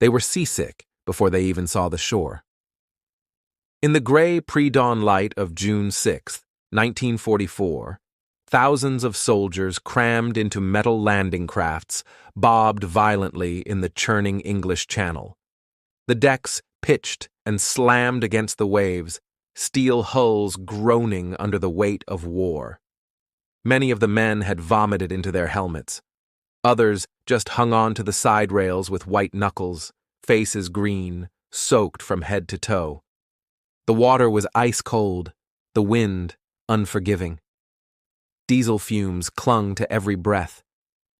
They were seasick before they even saw the shore. In the gray pre-dawn light of June 6, 1944, thousands of soldiers crammed into metal landing crafts bobbed violently in the churning English Channel. The decks pitched and slammed against the waves, steel hulls groaning under the weight of war. Many of the men had vomited into their helmets. Others just hung on to the side rails with white knuckles, faces green, soaked from head to toe. The water was ice cold, the wind unforgiving. Diesel fumes clung to every breath.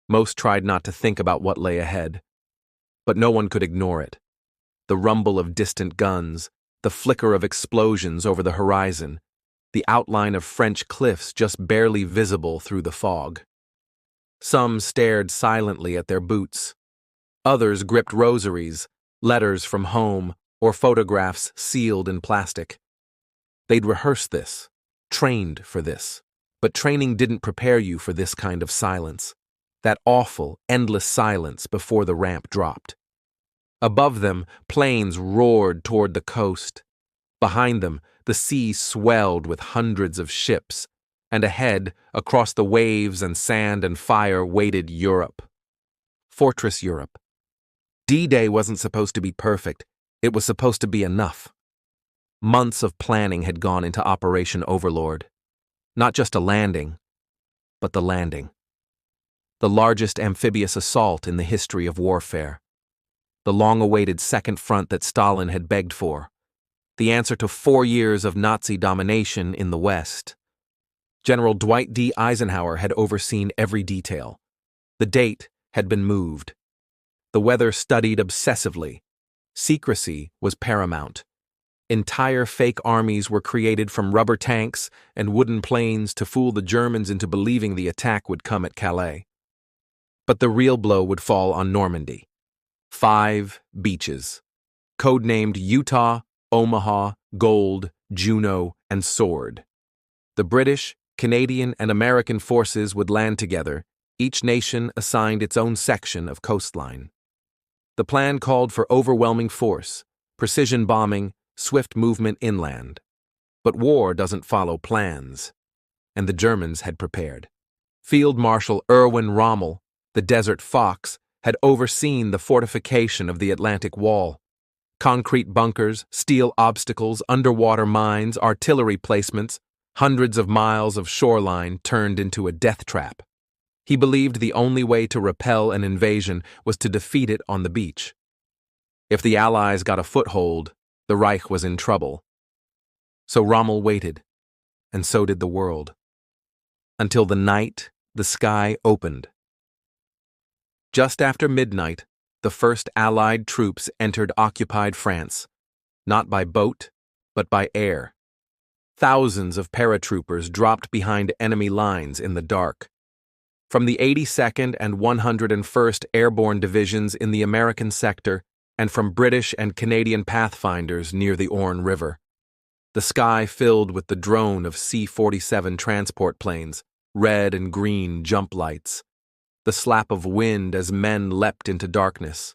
Most tried not to think about what lay ahead. But no one could ignore it. The rumble of distant guns, the flicker of explosions over the horizon, the outline of French cliffs just barely visible through the fog. Some stared silently at their boots. Others gripped rosaries, letters from home, or photographs sealed in plastic. They'd rehearsed this, trained for this, but training didn't prepare you for this kind of silence, that awful, endless silence before the ramp dropped. Above them, planes roared toward the coast. Behind them, the sea swelled with hundreds of ships, and ahead, across the waves and sand and fire, waited Europe. Fortress Europe. D-Day wasn't supposed to be perfect. It was supposed to be enough. Months of planning had gone into Operation Overlord. Not just a landing, but the landing. The largest amphibious assault in the history of warfare. The long-awaited second front that Stalin had begged for. The answer to 4 years of Nazi domination in the West. General Dwight D. Eisenhower had overseen every detail. The date had been moved. The weather studied obsessively. Secrecy was paramount. Entire fake armies were created from rubber tanks and wooden planes to fool the Germans into believing the attack would come at Calais. But the real blow would fall on Normandy. 5 beaches, codenamed Utah, Omaha, Gold, Juno, and Sword. The British, Canadian, and American forces would land together, each nation assigned its own section of coastline. The plan called for overwhelming force, precision bombing, swift movement inland. But war doesn't follow plans, and the Germans had prepared. Field Marshal Erwin Rommel, the Desert Fox, had overseen the fortification of the Atlantic Wall. Concrete bunkers, steel obstacles, underwater mines, artillery placements, hundreds of miles of shoreline turned into a death trap. He believed the only way to repel an invasion was to defeat it on the beach. If the Allies got a foothold, the Reich was in trouble. So Rommel waited, and so did the world. Until the night the sky opened. Just after midnight, the first Allied troops entered occupied France, not by boat, but by air. Thousands of paratroopers dropped behind enemy lines in the dark. From the 82nd and 101st Airborne Divisions in the American sector, and from British and Canadian pathfinders near the Orne River. The sky filled with the drone of C-47 transport planes, red and green jump lights. The slap of wind as men leapt into darkness.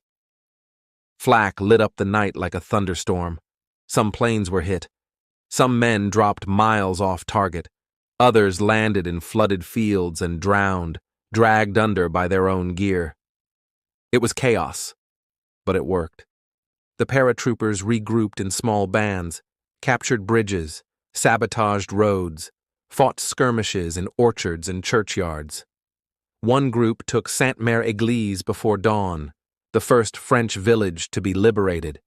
Flak lit up the night like a thunderstorm. Some planes were hit. Some men dropped miles off target. Others landed in flooded fields and drowned, dragged under by their own gear. It was chaos, but it worked. The paratroopers regrouped in small bands, captured bridges, sabotaged roads, fought skirmishes in orchards and churchyards. One group took Sainte-Mère-Église before dawn, the first French village to be liberated.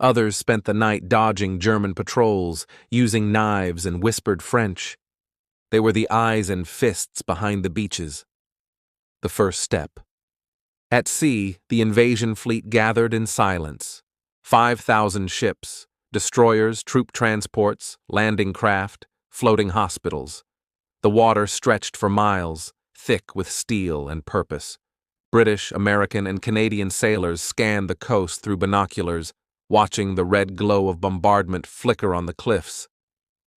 Others spent the night dodging German patrols, using knives and whispered French. They were the eyes and fists behind the beaches. The first step. At sea, the invasion fleet gathered in silence. 5,000 ships, destroyers, troop transports, landing craft, floating hospitals. The water stretched for miles, thick with steel and purpose. British, American, and Canadian sailors scanned the coast through binoculars, watching the red glow of bombardment flicker on the cliffs.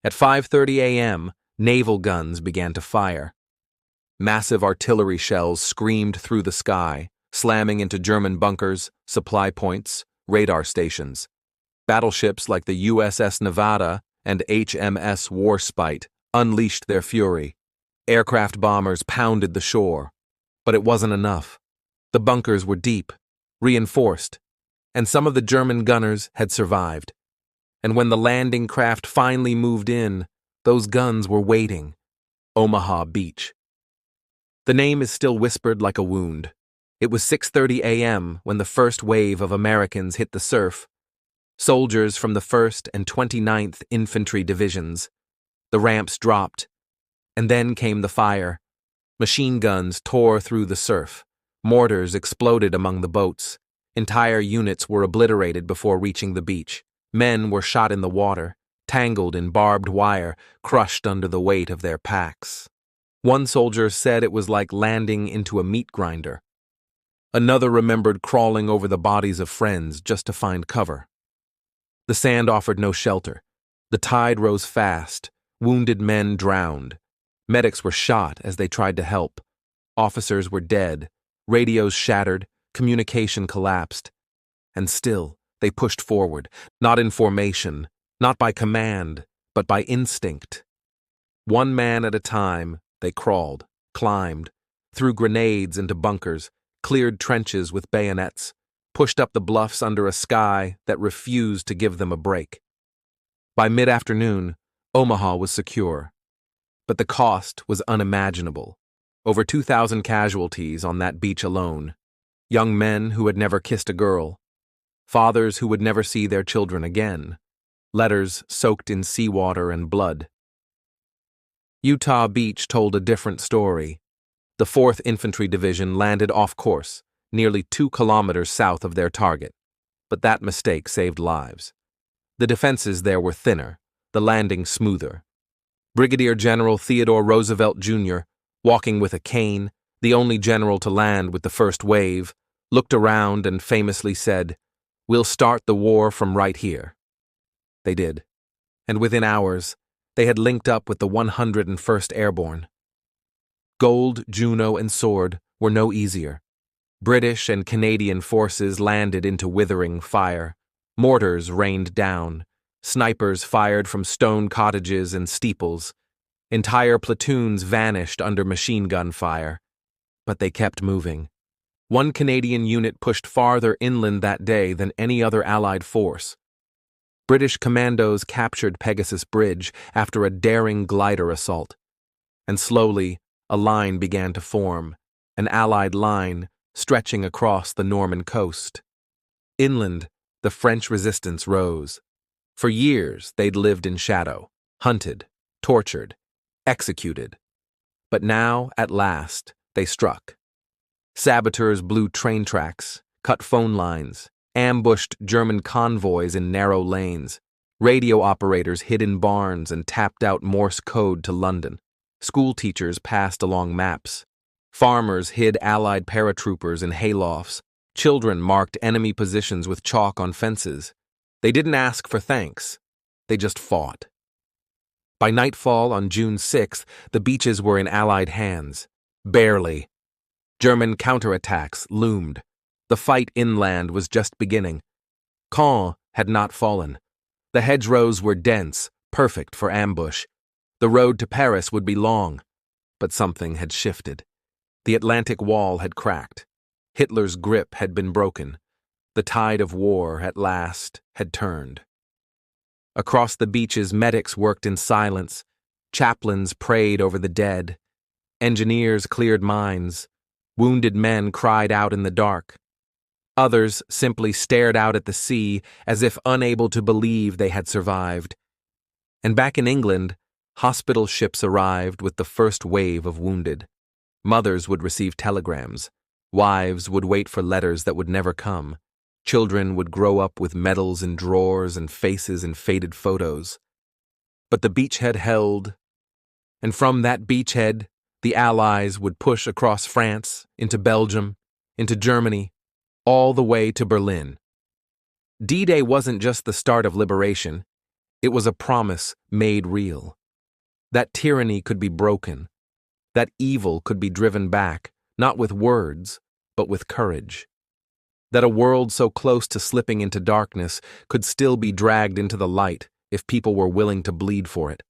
At 5:30 a.m., naval guns began to fire. Massive artillery shells screamed through the sky, slamming into German bunkers, supply points, radar stations. Battleships like the USS Nevada and HMS Warspite unleashed their fury. Aircraft bombers pounded the shore. But it wasn't enough. The bunkers were deep, reinforced, and some of the German gunners had survived. And when the landing craft finally moved in, those guns were waiting. Omaha Beach. The name is still whispered like a wound. It was 6:30 a.m. when the first wave of Americans hit the surf. Soldiers from the 1st and 29th Infantry Divisions. The ramps dropped, and then came the fire. Machine guns tore through the surf. Mortars exploded among the boats. Entire units were obliterated before reaching the beach. Men were shot in the water, tangled in barbed wire, crushed under the weight of their packs. One soldier said it was like landing into a meat grinder. Another remembered crawling over the bodies of friends just to find cover. The sand offered no shelter. The tide rose fast. Wounded men drowned. Medics were shot as they tried to help. Officers were dead. Radios shattered. Communication collapsed. And still, they pushed forward, not in formation, not by command, but by instinct. One man at a time, they crawled, climbed, threw grenades into bunkers, cleared trenches with bayonets, pushed up the bluffs under a sky that refused to give them a break. By mid-afternoon, Omaha was secure. But the cost was unimaginable. Over 2,000 casualties on that beach alone. Young men who had never kissed a girl. Fathers who would never see their children again. Letters soaked in seawater and blood. Utah Beach told a different story. The 4th Infantry Division landed off course, nearly 2 kilometers south of their target. But that mistake saved lives. The defenses there were thinner, the landing smoother. Brigadier General Theodore Roosevelt, Jr., walking with a cane, the only general to land with the first wave, looked around and famously said, "We'll start the war from right here." They did. And within hours, they had linked up with the 101st Airborne. Gold, Juno, and Sword were no easier. British and Canadian forces landed into withering fire. Mortars rained down. Snipers fired from stone cottages and steeples. Entire platoons vanished under machine gun fire. But they kept moving. One Canadian unit pushed farther inland that day than any other Allied force. British commandos captured Pegasus Bridge after a daring glider assault. And slowly, a line began to form, an Allied line stretching across the Norman coast. Inland, the French resistance rose. For years, they'd lived in shadow, hunted, tortured, executed. But now, at last, they struck. Saboteurs blew train tracks, cut phone lines, ambushed German convoys in narrow lanes. Radio operators hid in barns and tapped out Morse code to London. School teachers passed along maps. Farmers hid Allied paratroopers in haylofts. Children marked enemy positions with chalk on fences. They didn't ask for thanks. They just fought. By nightfall on June 6th, the beaches were in Allied hands. Barely. German counterattacks loomed. The fight inland was just beginning. Caen had not fallen. The hedgerows were dense, perfect for ambush. The road to Paris would be long. But something had shifted. The Atlantic Wall had cracked. Hitler's grip had been broken. The tide of war, at last, had turned. Across the beaches, medics worked in silence. Chaplains prayed over the dead. Engineers cleared mines. Wounded men cried out in the dark. Others simply stared out at the sea as if unable to believe they had survived. And back in England, hospital ships arrived with the first wave of wounded. Mothers would receive telegrams. Wives would wait for letters that would never come. Children would grow up with medals in drawers and faces in faded photos. But the beachhead held, and from that beachhead, the Allies would push across France, into Belgium, into Germany, all the way to Berlin. D-Day wasn't just the start of liberation. It was a promise made real. That tyranny could be broken. That evil could be driven back, not with words, but with courage. That a world so close to slipping into darkness could still be dragged into the light if people were willing to bleed for it.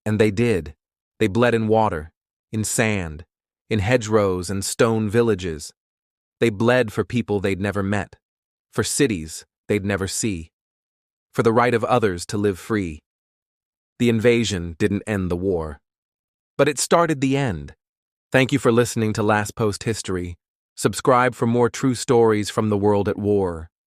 And they did. They bled in water, in sand, in hedgerows and stone villages. They bled for people they'd never met, for cities they'd never see, for the right of others to live free. The invasion didn't end the war, but it started the end. Thank you for listening to Last Post History. Subscribe for more true stories from the world at war.